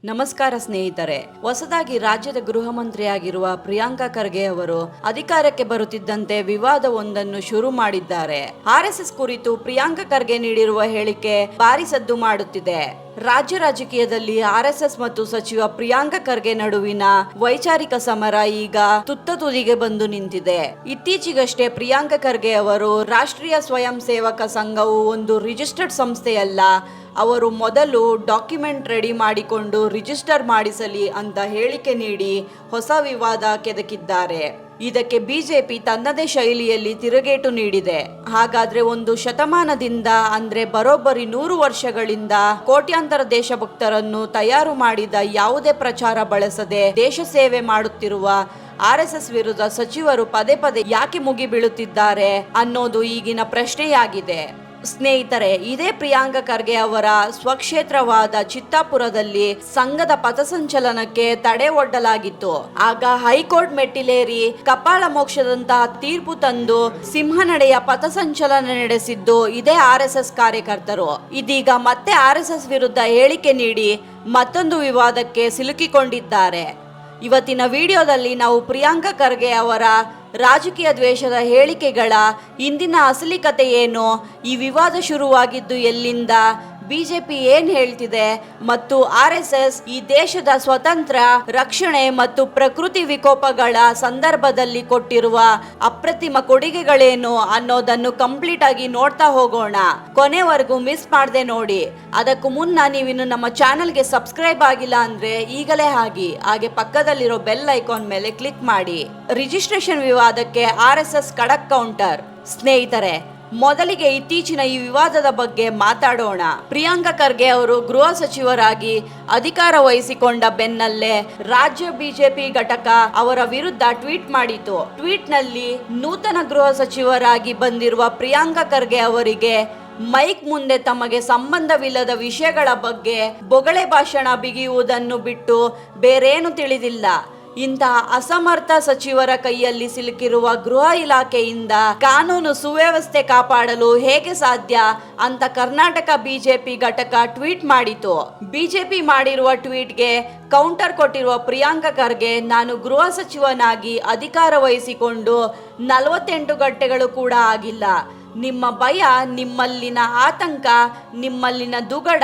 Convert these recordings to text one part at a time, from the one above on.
ನಮಸ್ಕಾರ ಸ್ನೇಹಿತರೆ. ಹೊಸದಾಗಿ ರಾಜ್ಯದ ಗೃಹ ಮಂತ್ರಿಯಾಗಿರುವ ಪ್ರಿಯಾಂಕಾ ಖರ್ಗೆ ಅವರು ಅಧಿಕಾರಕ್ಕೆ ಬರುತ್ತಿದ್ದಂತೆ ವಿವಾದವೊಂದನ್ನು ಶುರು ಮಾಡಿದ್ದಾರೆ. ಆರ್ಎಸ್ಎಸ್ ಕುರಿತು ಪ್ರಿಯಾಂಕಾ ಖರ್ಗೆ ನೀಡಿರುವ ಹೇಳಿಕೆ ಭಾರಿ ಸದ್ದು ಮಾಡುತ್ತಿದೆ. ರಾಜ್ಯ ರಾಜಕೀಯದಲ್ಲಿ ಆರ್ಎಸ್ಎಸ್ ಮತ್ತು ಸಚಿವ ಪ್ರಿಯಾಂಕಾ ಖರ್ಗೆ ನಡುವಿನ ವೈಚಾರಿಕ ಸಮರ ಈಗ ತುತ್ತ ತುದಿಗೆ ಬಂದು ನಿಂತಿದೆ. ಇತ್ತೀಚೆಗಷ್ಟೇ ಪ್ರಿಯಾಂಕಾ ಖರ್ಗೆ ಅವರು ರಾಷ್ಟ್ರೀಯ ಸ್ವಯಂ ಸೇವಕ ಸಂಘವು ಒಂದು ರಿಜಿಸ್ಟರ್ಡ್ ಸಂಸ್ಥೆಯಲ್ಲ, ಅವರು ಮೊದಲು ಡಾಕ್ಯುಮೆಂಟ್ ರೆಡಿ ಮಾಡಿಕೊಂಡು ರಿಜಿಸ್ಟರ್ ಮಾಡಿಸಲಿ ಅಂತ ಹೇಳಿಕೆ ನೀಡಿ ಹೊಸ ವಿವಾದ ಕೆದಕಿದ್ದಾರೆ. ಇದಕ್ಕೆ ಬಿಜೆಪಿ ತನ್ನದೇ ಶೈಲಿಯಲ್ಲಿ ತಿರುಗೇಟು ನೀಡಿದೆ. ಹಾಗಾದ್ರೆ ಒಂದು ಶತಮಾನದಿಂದ ಅಂದ್ರೆ ಬರೋಬ್ಬರಿ 100 ವರ್ಷಗಳಿಂದ ಕೋಟ್ಯಾಂತರ ದೇಶಭಕ್ತರನ್ನು ತಯಾರು ಮಾಡಿದ ಯಾವುದೇ ಪ್ರಚಾರ ಬಳಸದೆ ದೇಶ ಸೇವೆ ಮಾಡುತ್ತಿರುವ ಆರ್ಎಸ್ಎಸ್ ವಿರುದ್ಧ ಸಚಿವರು ಪದೇ ಪದೇ ಯಾಕೆ ಮುಗಿಬೀಳುತ್ತಿದ್ದಾರೆ ಅನ್ನೋದು ಈಗಿನ ಪ್ರಶ್ನೆಯಾಗಿದೆ. ಸ್ನೇಹಿತರೆ, ಇದೇ ಪ್ರಿಯಾಂಕಾ ಖರ್ಗೆ ಅವರ ಸ್ವಕ್ಷೇತ್ರವಾದ ಚಿತ್ತಾಪುರದಲ್ಲಿ ಸಂಘದ ಪಥಸಂಚಲನಕ್ಕೆ ತಡೆ ಒಡ್ಡಲಾಗಿತ್ತು. ಆಗ ಹೈಕೋರ್ಟ್ ಮೆಟ್ಟಿಲೇರಿ ಕಪಾಳ ಮೋಕ್ಷದಂತಹ ತೀರ್ಪು ತಂದು ಸಿಂಹನಡೆಯ ಪಥಸಂಚಲನ ನಡೆಸಿದ್ದು ಇದೇ ಆರ್ಎಸ್ಎಸ್ ಕಾರ್ಯಕರ್ತರು. ಇದೀಗ ಮತ್ತೆ ಆರ್ಎಸ್ಎಸ್ ವಿರುದ್ಧ ಹೇಳಿಕೆ ನೀಡಿ ಮತ್ತೊಂದು ವಿವಾದಕ್ಕೆ ಸಿಲುಕಿಕೊಂಡಿದ್ದಾರೆ. ಇವತ್ತಿನ ವಿಡಿಯೋದಲ್ಲಿ ನಾವು ಪ್ರಿಯಾಂಕಾ ಖರ್ಗೆ ಅವರ ರಾಜಕೀಯ ದ್ವೇಷದ ಹೇಳಿಕೆಗಳ ಇಂದಿನ ಅಸಲಿ ಕತೆ ಏನು, ಈ ವಿವಾದ ಶುರುವಾಗಿದ್ದು ಎಲ್ಲಿಂದ, ಬಿಜೆಪಿ ಏನ್ ಹೇಳ್ತಿದೆ ಮತ್ತು ಆರ್ಎಸ್ಎಸ್ ಈ ದೇಶದ ಸ್ವತಂತ್ರ ರಕ್ಷಣೆ ಮತ್ತು ಪ್ರಕೃತಿ ವಿಕೋಪಗಳ ಸಂದರ್ಭದಲ್ಲಿ ಕೊಟ್ಟಿರುವ ಅಪ್ರತಿಮ ಕೊಡುಗೆಗಳೇನು ಅನ್ನೋದನ್ನು ಕಂಪ್ಲೀಟ್ ಆಗಿ ನೋಡ್ತಾ ಹೋಗೋಣ. ಕೊನೆವರೆಗೂ ಮಿಸ್ ಮಾಡದೆ ನೋಡಿ. ಅದಕ್ಕೂ ಮುನ್ನ ನೀವಿನ್ನು ನಮ್ಮ ಚಾನೆಲ್ಗೆ ಸಬ್ಸ್ಕ್ರೈಬ್ ಆಗಿಲ್ಲ ಅಂದ್ರೆ ಈಗಲೇ ಹಾಗೆ ಪಕ್ಕದಲ್ಲಿರೋ ಬೆಲ್ ಐಕಾನ್ ಮೇಲೆ ಕ್ಲಿಕ್ ಮಾಡಿ. ರಿಜಿಸ್ಟ್ರೇಷನ್ ವಿವಾದಕ್ಕೆ ಆರ್ಎಸ್ಎಸ್ ಖಡಕ್ ಕೌಂಟರ್. ಸ್ನೇಹಿತರೆ, ಮೊದಲಿಗೆ ಇತ್ತೀಚಿನ ಈ ವಿವಾದದ ಬಗ್ಗೆ ಮಾತಾಡೋಣ. ಪ್ರಿಯಾಂಕಾ ಖರ್ಗೆ ಅವರು ಗೃಹ ಸಚಿವರಾಗಿ ಅಧಿಕಾರ ವಹಿಸಿಕೊಂಡ ಬೆನ್ನಲ್ಲೇ ರಾಜ್ಯ ಬಿಜೆಪಿ ಘಟಕ ಅವರ ವಿರುದ್ಧ ಟ್ವೀಟ್ ಮಾಡಿತು. ಟ್ವೀಟ್ ನಲ್ಲಿ ನೂತನ ಗೃಹ ಸಚಿವರಾಗಿ ಬಂದಿರುವ ಪ್ರಿಯಾಂಕಾ ಖರ್ಗೆ ಅವರಿಗೆ ಮೈಕ್ ಮುಂದೆ ತಮಗೆ ಸಂಬಂಧವಿಲ್ಲದ ವಿಷಯಗಳ ಬಗ್ಗೆ ಬೊಗಳೆ ಭಾಷಣ ಬಿಗಿಯುವುದನ್ನು ಬಿಟ್ಟು ಬೇರೇನು ತಿಳಿದಿಲ್ಲ. ಇಂತಹ ಅಸಮರ್ಥ ಸಚಿವರ ಕೈಯಲ್ಲಿ ಸಿಲುಕಿರುವ ಗೃಹ ಇಲಾಖೆಯಿಂದ ಕಾನೂನು ಸುವ್ಯವಸ್ಥೆ ಕಾಪಾಡಲು ಹೇಗೆ ಸಾಧ್ಯ ಅಂತ ಕರ್ನಾಟಕ ಬಿಜೆಪಿ ಘಟಕ ಟ್ವೀಟ್ ಮಾಡಿತು. ಬಿಜೆಪಿ ಮಾಡಿರುವ ಟ್ವೀಟ್ಗೆ ಕೌಂಟರ್ ಕೊಟ್ಟಿರುವ ಪ್ರಿಯಾಂಕಾ ಖರ್ಗೆ, ನಾನು ಗೃಹ ಸಚಿವನಾಗಿ ಅಧಿಕಾರ ವಹಿಸಿಕೊಂಡು 48 ಗಂಟೆಗಳು ಕೂಡ ಆಗಿಲ್ಲ. ನಿಮ್ಮ ಭಯ, ನಿಮ್ಮಲ್ಲಿನ ಆತಂಕ, ನಿಮ್ಮಲ್ಲಿನ ದುಗಡ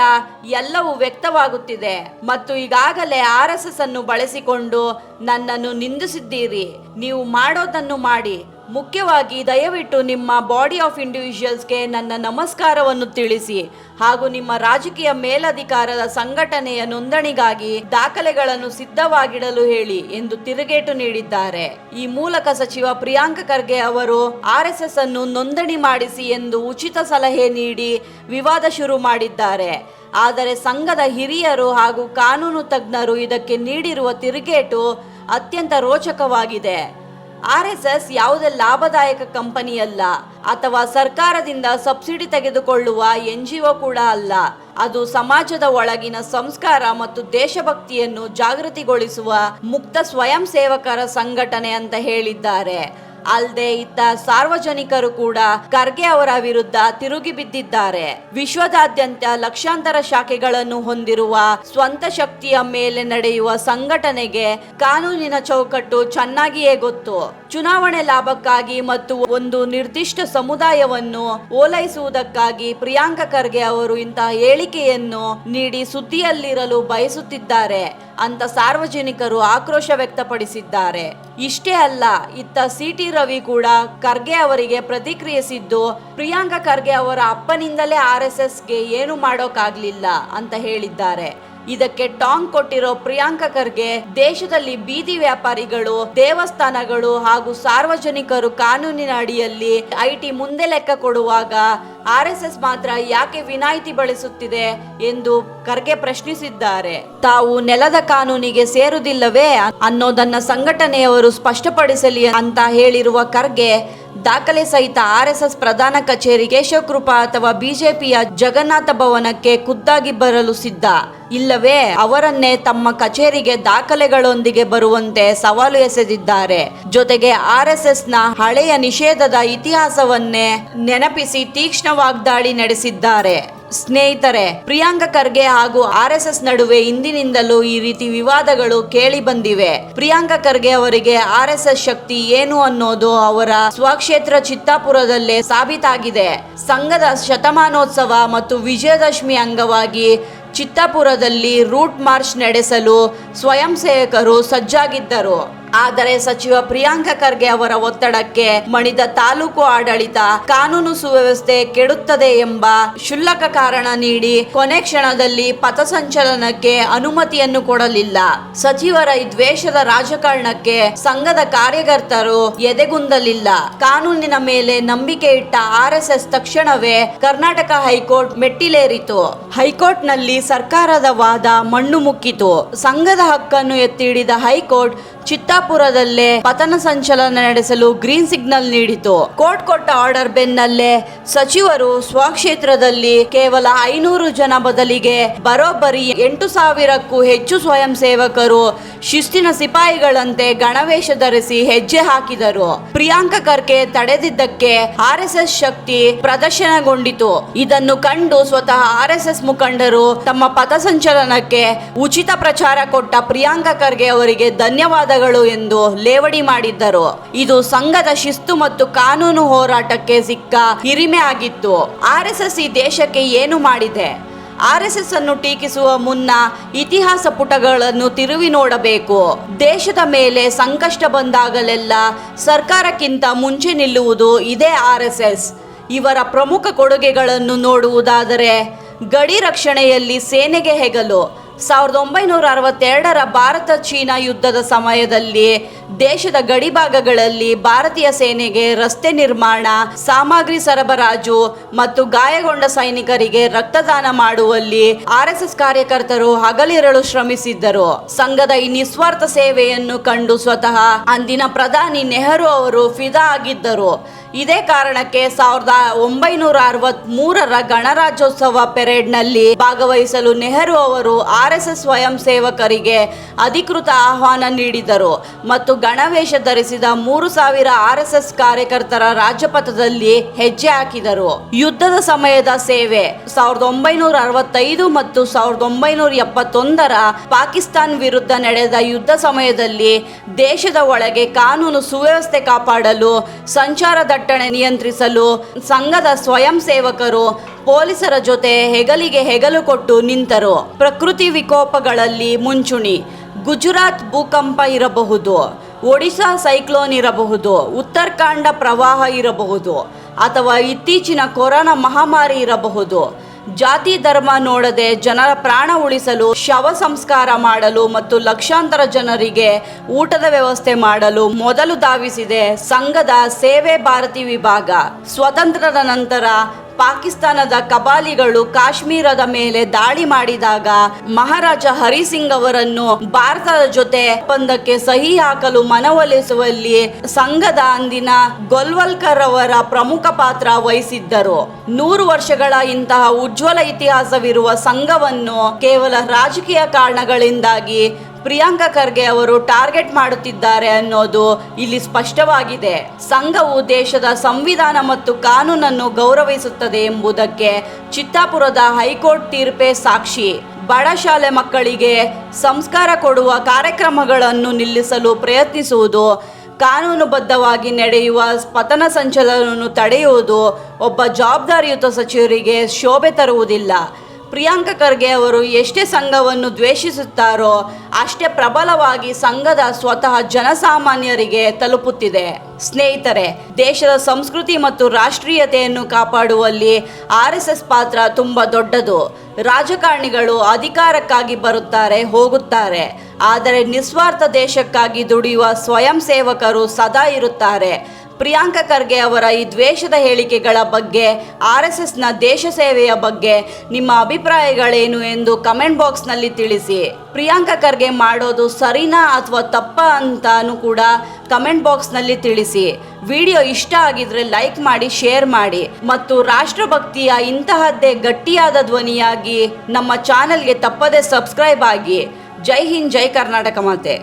ಎಲ್ಲವೂ ವ್ಯಕ್ತವಾಗುತ್ತಿದೆ ಮತ್ತು ಈಗಾಗಲೇ ಆರ್ಎಸ್ಎಸ್ ಅನ್ನು ಬಳಸಿಕೊಂಡು ನನ್ನನ್ನು ನಿಂದಿಸಿದ್ದೀರಿ. ನೀವು ಮಾಡೋದನ್ನು ಮಾಡಿ. ಮುಖ್ಯವಾಗಿ ದಯವಿಟ್ಟು ನಿಮ್ಮ ಬಾಡಿ ಆಫ್ ಇಂಡಿವಿಜುವಲ್ಸ್ಗೆ ನನ್ನ ನಮಸ್ಕಾರವನ್ನು ತಿಳಿಸಿ ಹಾಗೂ ನಿಮ್ಮ ರಾಜಕೀಯ ಮೇಲಧಿಕಾರದ ಸಂಘಟನೆಯ ನೋಂದಣಿಗಾಗಿ ದಾಖಲೆಗಳನ್ನು ಸಿದ್ಧವಾಗಿಡಲು ಹೇಳಿ ಎಂದು ತಿರುಗೇಟು ನೀಡಿದ್ದಾರೆ. ಈ ಮೂಲಕ ಸಚಿವ ಪ್ರಿಯಾಂಕಾ ಖರ್ಗೆ ಅವರು ಆರ್ಎಸ್ಎಸ್ ಅನ್ನು ನೋಂದಣಿ ಮಾಡಿಸಿ ಎಂದು ಉಚಿತ ಸಲಹೆ ನೀಡಿ ವಿವಾದ ಶುರು ಮಾಡಿದ್ದಾರೆ. ಆದರೆ ಸಂಘದ ಹಿರಿಯರು ಹಾಗೂ ಕಾನೂನು ತಜ್ಞರು ಇದಕ್ಕೆ ನೀಡಿರುವ ತಿರುಗೇಟು ಅತ್ಯಂತ ರೋಚಕವಾಗಿದೆ. ಆರ್ಎಸ್ಎಸ್ ಯಾವುದೇ ಲಾಭದಾಯಕ ಕಂಪನಿಯಲ್ಲ ಅಥವಾ ಸರ್ಕಾರದಿಂದ ಸಬ್ಸಿಡಿ ತೆಗೆದುಕೊಳ್ಳುವ NGO ಕೂಡ ಅಲ್ಲ. ಅದು ಸಮಾಜದ ಒಳಗಿನ ಸಂಸ್ಕಾರ ಮತ್ತು ದೇಶಭಕ್ತಿಯನ್ನು ಜಾಗೃತಿಗೊಳಿಸುವ ಮುಕ್ತ ಸ್ವಯಂ ಸೇವಕರ ಸಂಘಟನೆ ಅಂತ ಹೇಳಿದ್ದಾರೆ. ಅಲ್ಲದೆ ಇತ್ತ ಸಾರ್ವಜನಿಕರು ಕೂಡ ಖರ್ಗೆ ಅವರ ವಿರುದ್ಧ ತಿರುಗಿ ಬಿದ್ದಿದ್ದಾರೆ. ವಿಶ್ವದಾದ್ಯಂತ ಲಕ್ಷಾಂತರ ಶಾಖೆಗಳನ್ನು ಹೊಂದಿರುವ ಸ್ವಂತ ಶಕ್ತಿಯ ಮೇಲೆ ನಡೆಯುವ ಸಂಘಟನೆಗೆ ಕಾನೂನಿನ ಚೌಕಟ್ಟು ಚೆನ್ನಾಗಿಯೇ ಗೊತ್ತು. ಚುನಾವಣೆ ಲಾಭಕ್ಕಾಗಿ ಮತ್ತು ಒಂದು ನಿರ್ದಿಷ್ಟ ಸಮುದಾಯವನ್ನು ಓಲೈಸುವುದಕ್ಕಾಗಿ ಪ್ರಿಯಾಂಕಾ ಖರ್ಗೆ ಅವರು ಇಂತಹ ಹೇಳಿಕೆಯನ್ನು ನೀಡಿ ಸುದ್ದಿಯಲ್ಲಿರಲು ಬಯಸುತ್ತಿದ್ದಾರೆ ಅಂತ ಸಾರ್ವಜನಿಕರು ಆಕ್ರೋಶ ವ್ಯಕ್ತಪಡಿಸಿದ್ದಾರೆ. ಇಷ್ಟೇ ಅಲ್ಲ, ಇತ್ತ ಸಿಟಿ ರವಿ ಕೂಡ ಖರ್ಗೆ ಅವರಿಗೆ ಪ್ರತಿಕ್ರಿಯಿಸಿದ್ದು, ಪ್ರಿಯಾಂಕಾ ಖರ್ಗೆ ಅವರ ಅಪ್ಪನಿಂದಲೇ ಆರ್ಎಸ್ಎಸ್ಗೆ ಏನು ಮಾಡೋಕ್ಕಾಗ್ಲಿಲ್ಲ ಅಂತ ಹೇಳಿದ್ದಾರೆ. ಇದಕ್ಕೆ ಟಾಂಗ್ ಕೊಟ್ಟಿರೋ ಪ್ರಿಯಾಂಕಾ ಖರ್ಗೆ, ದೇಶದಲ್ಲಿ ಬೀದಿ ವ್ಯಾಪಾರಿಗಳು, ದೇವಸ್ಥಾನಗಳು ಹಾಗೂ ಸಾರ್ವಜನಿಕರು ಕಾನೂನಿನ ಅಡಿಯಲ್ಲಿ ಐಟಿ ಮುಂದೆ ಲೆಕ್ಕ ಕೊಡುವಾಗ ಆರ್ಎಸ್ಎಸ್ ಮಾತ್ರ ಯಾಕೆ ವಿನಾಯಿತಿ ಬಳಸುತ್ತಿದೆ ಎಂದು ಖರ್ಗೆ ಪ್ರಶ್ನಿಸಿದ್ದಾರೆ. ತಾವು ನೆಲದ ಕಾನೂನಿಗೆ ಸೇರುವುದಿಲ್ಲವೇ ಅನ್ನೋದನ್ನ ಸಂಘಟನೆಯವರು ಸ್ಪಷ್ಟಪಡಿಸಲಿ ಅಂತ ಹೇಳಿರುವ ಖರ್ಗೆ, ದಾಖಲೆ ಸಹಿತ ಆರ್ಎಸ್ಎಸ್ ಪ್ರಧಾನ ಕಚೇರಿ ಕೇಶವಕೃಪಾ ಅಥವಾ ಬಿಜೆಪಿಯ ಜಗನ್ನಾಥ ಭವನಕ್ಕೆ ಖುದ್ದಾಗಿ ಬರಲು ಸಿದ್ಧ, ಇಲ್ಲವೇ ಅವರನ್ನೇ ತಮ್ಮ ಕಚೇರಿಗೆ ದಾಖಲೆಗಳೊಂದಿಗೆ ಬರುವಂತೆ ಸವಾಲು ಎಸೆದಿದ್ದಾರೆ. ಜೊತೆಗೆ ಆರ್ಎಸ್ಎಸ್ನ ಹಳೆಯ ನಿಷೇಧದ ಇತಿಹಾಸವನ್ನೇ ನೆನಪಿಸಿ ತೀಕ್ಷ್ಣ ವಾಗ್ದಾಳಿ ನಡೆಸಿದ್ದಾರೆ. ಸ್ನೇಹಿತರೆ, ಪ್ರಿಯಾಂಕ ಖರ್ಗೆ ಹಾಗೂ RSS ನಡುವೆ ಇಂದಿನಿಂದಲೂ ಈ ರೀತಿ ವಿವಾದಗಳು ಕೇಳಿ ಬಂದಿವೆ. ಪ್ರಿಯಾಂಕ ಖರ್ಗೆ ಅವರಿಗೆ RSS ಶಕ್ತಿ ಏನು ಅನ್ನೋದು ಅವರ ಸ್ವಕ್ಷೇತ್ರ ಚಿತ್ತಾಪುರದಲ್ಲೇ ಸಾಬೀತಾಗಿದೆ. ಸಂಘದ ಶತಮಾನೋತ್ಸವ ಮತ್ತು ವಿಜಯದಶಮಿ ಅಂಗವಾಗಿ ಚಿತ್ತಾಪುರದಲ್ಲಿ ರೂಟ್ ಮಾರ್ಚ್ ನಡೆಸಲು ಸ್ವಯಂ ಸೇವಕರು ಸಜ್ಜಾಗಿದ್ದರು. ಆದರೆ ಸಚಿವ ಪ್ರಿಯಾಂಕ ಖರ್ಗೆ ಅವರ ಒತ್ತಡಕ್ಕೆ ಮಣಿದ ತಾಲೂಕು ಆಡಳಿತ ಕಾನೂನು ಸುವ್ಯವಸ್ಥೆ ಕೆಡುತ್ತದೆ ಎಂಬ ಕ್ಷುಲ್ಲಕ ಕಾರಣ ನೀಡಿ ಕೊನೆ ಕ್ಷಣದಲ್ಲಿ ಪಥಸಂಚಲನಕ್ಕೆ ಅನುಮತಿಯನ್ನು ಕೊಡಲಿಲ್ಲ. ಸಚಿವರ ಈ ದ್ವೇಷದ ರಾಜಕಾರಣಕ್ಕೆ ಸಂಘದ ಕಾರ್ಯಕರ್ತರು ಎದೆಗುಂದಲಿಲ್ಲ. ಕಾನೂನಿನ ಮೇಲೆ ನಂಬಿಕೆ ಇಟ್ಟ RSS ತಕ್ಷಣವೇ ಕರ್ನಾಟಕ ಹೈಕೋರ್ಟ್ ಮೆಟ್ಟಿಲೇರಿತು. ಹೈಕೋರ್ಟ್ನಲ್ಲಿ ಸರ್ಕಾರದ ವಾದ ಮಣ್ಣು ಮುಕ್ಕಿತು. ಸಂಘದ ಹಕ್ಕನ್ನು ಎತ್ತಿ ಹಿಡಿದ ಹೈಕೋರ್ಟ್ ಚಿತ್ತಾಪುರದಲ್ಲೇ ಪತನ ಸಂಚಲನ ನಡೆಸಲು ಗ್ರೀನ್ ಸಿಗ್ನಲ್ ನೀಡಿತು. ಕೋರ್ಟ್ ಕೊಟ್ಟ ಆರ್ಡರ್ ಬೆನ್ನಲ್ಲೇ ಸಚಿವರು ಸ್ವಕ್ಷೇತ್ರದಲ್ಲಿ ಕೇವಲ 500 ಜನ ಬದಲಿಗೆ ಬರೋಬ್ಬರಿ 8,000ಕ್ಕೂ ಹೆಚ್ಚು ಸ್ವಯಂ ಸೇವಕರು ಶಿಸ್ತಿನ ಸಿಪಾಯಿಗಳಂತೆ ಗಣವೇಷ ಧರಿಸಿ ಹೆಜ್ಜೆ ಹಾಕಿದರು. ಪ್ರಿಯಾಂಕ ಖರ್ಗೆ ತಡೆದಿದ್ದಕ್ಕೆ RSS ಶಕ್ತಿ ಪ್ರದರ್ಶನಗೊಂಡಿತು. ಇದನ್ನು ಕಂಡು ಸ್ವತಃ RSS ಮುಖಂಡರು ತಮ್ಮ ಪಥಸಂಚಲನಕ್ಕೆ ಉಚಿತ ಪ್ರಚಾರ ಕೊಟ್ಟ ಪ್ರಿಯಾಂಕ ಖರ್ಗೆ ಅವರಿಗೆ ಧನ್ಯವಾದ ಎಂದು ಲೇವಡಿ ಮಾಡಿದ್ದರು. ಇದು ಸಂಘದ ಶಿಸ್ತು ಮತ್ತು ಕಾನೂನು ಹೋರಾಟಕ್ಕೆ ಸಿಕ್ಕ ಹಿರಿಮೆ ಆಗಿತ್ತು. RSS ಈ ದೇಶಕ್ಕೆ ಏನು ಮಾಡಿದೆ? RSS ಅನ್ನು ಟೀಕಿಸುವ ಮುನ್ನ ಇತಿಹಾಸ ಪುಟಗಳನ್ನು ತಿರುವಿ ನೋಡಬೇಕು. ದೇಶದ ಮೇಲೆ ಸಂಕಷ್ಟ ಬಂದಾಗಲೆಲ್ಲ ಸರ್ಕಾರಕ್ಕಿಂತ ಮುಂಚೆ ನಿಲ್ಲುವುದು ಇದೇ RSS. ಇವರ ಪ್ರಮುಖ ಕೊಡುಗೆಗಳನ್ನು ನೋಡುವುದಾದರೆ ಗಡಿ ರಕ್ಷಣೆಯಲ್ಲಿ ಸೇನೆಗೆ ಹೆಗಲು. 1962ರ ಭಾರತ ಚೀನಾ ಯುದ್ಧದ ಸಮಯದಲ್ಲಿ ದೇಶದ ಗಡಿ ಭಾಗಗಳಲ್ಲಿ ಭಾರತೀಯ ಸೇನೆಗೆ ರಸ್ತೆ ನಿರ್ಮಾಣ, ಸಾಮಗ್ರಿ ಸರಬರಾಜು ಮತ್ತು ಗಾಯಗೊಂಡ ಸೈನಿಕರಿಗೆ ರಕ್ತದಾನ ಮಾಡುವಲ್ಲಿ RSS ಕಾರ್ಯಕರ್ತರು ಹಗಲಿರಳು ಶ್ರಮಿಸಿದ್ದರು. ಸಂಘದ ಈ ನಿಸ್ವಾರ್ಥ ಸೇವೆಯನ್ನು ಕಂಡು ಸ್ವತಃ ಅಂದಿನ ಪ್ರಧಾನಿ ನೆಹರು ಅವರು ಫಿದಾ ಆಗಿದ್ದರು. ಇದೇ ಕಾರಣಕ್ಕೆ 1963ರ ಗಣರಾಜ್ಯೋತ್ಸವ ಪೆರೇಡ್ನಲ್ಲಿ ಭಾಗವಹಿಸಲು ನೆಹರು ಅವರು RSS ಸ್ವಯಂ ಸೇವಕರಿಗೆ ಅಧಿಕೃತ ಆಹ್ವಾನ ನೀಡಿದರು ಮತ್ತು ಗಣವೇಷ ಧರಿಸಿದ 3,000 RSS ಕಾರ್ಯಕರ್ತರ ರಾಜಪಥದಲ್ಲಿ ಹೆಜ್ಜೆ ಹಾಕಿದರು. ಯುದ್ಧದ ಸಮಯದ ಸೇವೆ 1965 ಮತ್ತು 1971ರ ಪಾಕಿಸ್ತಾನ್ ವಿರುದ್ಧ ನಡೆದ ಯುದ್ಧ ಸಮಯದಲ್ಲಿ ದೇಶದ ಒಳಗೆ ಕಾನೂನು ಸುವ್ಯವಸ್ಥೆ ಕಾಪಾಡಲು ಸಂಚಾರ ದಟ್ಟಣೆ ನಿಯಂತ್ರಿಸಲು ಸಂಘದ ಸ್ವಯಂ ಸೇವಕರು ಪೊಲೀಸರ ಜೊತೆ ಹೆಗಲಿಗೆ ಹೆಗಲು ಕೊಟ್ಟು ನಿಂತರು. ಪ್ರಕೃತಿ ವಿಕೋಪಗಳಲ್ಲಿ ಮುಂಚೂಣಿ. ಗುಜರಾತ್ ಭೂಕಂಪ ಇರಬಹುದು, ಒಡಿಶಾ ಸೈಕ್ಲೋನ್ ಇರಬಹುದು, ಉತ್ತರಾಖಂಡ ಪ್ರವಾಹ ಇರಬಹುದು ಅಥವಾ ಇತ್ತೀಚಿನ ಕೊರೋನಾ ಮಹಾಮಾರಿ ಇರಬಹುದು. ಜಾತಿ ಧರ್ಮ ನೋಡದೆ ಜನರ ಪ್ರಾಣ ಉಳಿಸಲು, ಶವ ಸಂಸ್ಕಾರ ಮಾಡಲು ಮತ್ತು ಲಕ್ಷಾಂತರ ಜನರಿಗೆ ಊಟದ ವ್ಯವಸ್ಥೆ ಮಾಡಲು ಮೊದಲು ಧಾವಿಸಿದೆ ಸಂಘದ ಸೇವೆ ಭಾರತಿ ವಿಭಾಗ. ಸ್ವಾತಂತ್ರ್ಯದ ನಂತರ ಪಾಕಿಸ್ತಾನದ ಕಬಾಲಿಗಳು ಕಾಶ್ಮೀರದ ಮೇಲೆ ದಾಳಿ ಮಾಡಿದಾಗ ಮಹಾರಾಜ ಹರಿಸಿಂಗ್ ಅವರನ್ನು ಭಾರತದ ಜೊತೆ ಒಪ್ಪಂದಕ್ಕೆ ಸಹಿ ಹಾಕಲು ಮನವೊಲಿಸುವಲ್ಲಿ ಸಂಘದ ಅಂದಿನ ಗೋಲ್ವಲ್ಕರ್ ಅವರ ಪ್ರಮುಖ ಪಾತ್ರ ವಹಿಸಿದ್ದರು. 100 ವರ್ಷಗಳ ಇಂತಹ ಉಜ್ವಲ ಇತಿಹಾಸವಿರುವ ಸಂಘವನ್ನು ಕೇವಲ ರಾಜಕೀಯ ಕಾರಣಗಳಿಂದಾಗಿ ಪ್ರಿಯಾಂಕ ಖರ್ಗೆ ಅವರು ಟಾರ್ಗೆಟ್ ಮಾಡುತ್ತಿದ್ದಾರೆ ಅನ್ನೋದು ಇಲ್ಲಿ ಸ್ಪಷ್ಟವಾಗಿದೆ. ಸಂಘವು ದೇಶದ ಸಂವಿಧಾನ ಮತ್ತು ಕಾನೂನನ್ನು ಗೌರವಿಸುತ್ತದೆ ಎಂಬುದಕ್ಕೆ ಚಿತ್ತಾಪುರದ ಹೈಕೋರ್ಟ್ ತೀರ್ಪೇ ಸಾಕ್ಷಿ. ಬಡ ಶಾಲೆ ಮಕ್ಕಳಿಗೆ ಸಂಸ್ಕಾರ ಕೊಡುವ ಕಾರ್ಯಕ್ರಮಗಳನ್ನು ನಿಲ್ಲಿಸಲು ಪ್ರಯತ್ನಿಸುವುದು, ಕಾನೂನುಬದ್ಧವಾಗಿ ನಡೆಯುವ ಪತನ ಸಂಚಲನವನ್ನು ತಡೆಯುವುದು ಒಬ್ಬ ಜವಾಬ್ದಾರಿಯುತ ಸಚಿವರಿಗೆ ಶೋಭೆ ತರುವುದಿಲ್ಲ. ಪ್ರಿಯಾಂಕ ಖರ್ಗೆ ಅವರು ಎಷ್ಟೇ ಸಂಘವನ್ನು ದ್ವೇಷಿಸುತ್ತಾರೋ ಅಷ್ಟೇ ಪ್ರಬಲವಾಗಿ ಸಂಘದ ಸ್ವತಃ ಜನಸಾಮಾನ್ಯರಿಗೆ ತಲುಪುತ್ತಿದೆ. ಸ್ನೇಹಿತರೆ, ದೇಶದ ಸಂಸ್ಕೃತಿ ಮತ್ತು ರಾಷ್ಟ್ರೀಯತೆಯನ್ನು ಕಾಪಾಡುವಲ್ಲಿ RSS ಪಾತ್ರ ತುಂಬ ದೊಡ್ಡದು. ರಾಜಕಾರಣಿಗಳು ಅಧಿಕಾರಕ್ಕಾಗಿ ಬರುತ್ತಾರೆ, ಹೋಗುತ್ತಾರೆ, ಆದರೆ ನಿಸ್ವಾರ್ಥ ದೇಶಕ್ಕಾಗಿ ದುಡಿಯುವ ಸ್ವಯಂ ಸೇವಕರು ಸದಾ ಇರುತ್ತಾರೆ. ಪ್ರಿಯಾಂಕ ಖರ್ಗೆ ಅವರ ಈ ದ್ವೇಷದ ಹೇಳಿಕೆಗಳ ಬಗ್ಗೆ, RSSನ ದೇಶ ಸೇವೆಯ ಬಗ್ಗೆ ನಿಮ್ಮ ಅಭಿಪ್ರಾಯಗಳೇನು ಎಂದು ಕಮೆಂಟ್ ಬಾಕ್ಸ್ನಲ್ಲಿ ತಿಳಿಸಿ. ಪ್ರಿಯಾಂಕ ಖರ್ಗೆ ಮಾಡೋದು ಸರಿನಾ ಅಥವಾ ತಪ್ಪಾ ಅಂತಾನು ಕೂಡ ಕಮೆಂಟ್ ಬಾಕ್ಸ್ನಲ್ಲಿ ತಿಳಿಸಿ. ವಿಡಿಯೋ ಇಷ್ಟ ಆಗಿದ್ರೆ ಲೈಕ್ ಮಾಡಿ, ಶೇರ್ ಮಾಡಿ ಮತ್ತು ರಾಷ್ಟ್ರಭಕ್ತಿಯ ಇಂತಹದ್ದೇ ಗಟ್ಟಿಯಾದ ಧ್ವನಿಯಾಗಿ ನಮ್ಮ ಚಾನೆಲ್ಗೆ ತಪ್ಪದೇ ಸಬ್ಸ್ಕ್ರೈಬ್ ಆಗಿ. ಜೈ ಹಿಂದ್, ಜೈ ಕರ್ನಾಟಕ ಮಾತೆ.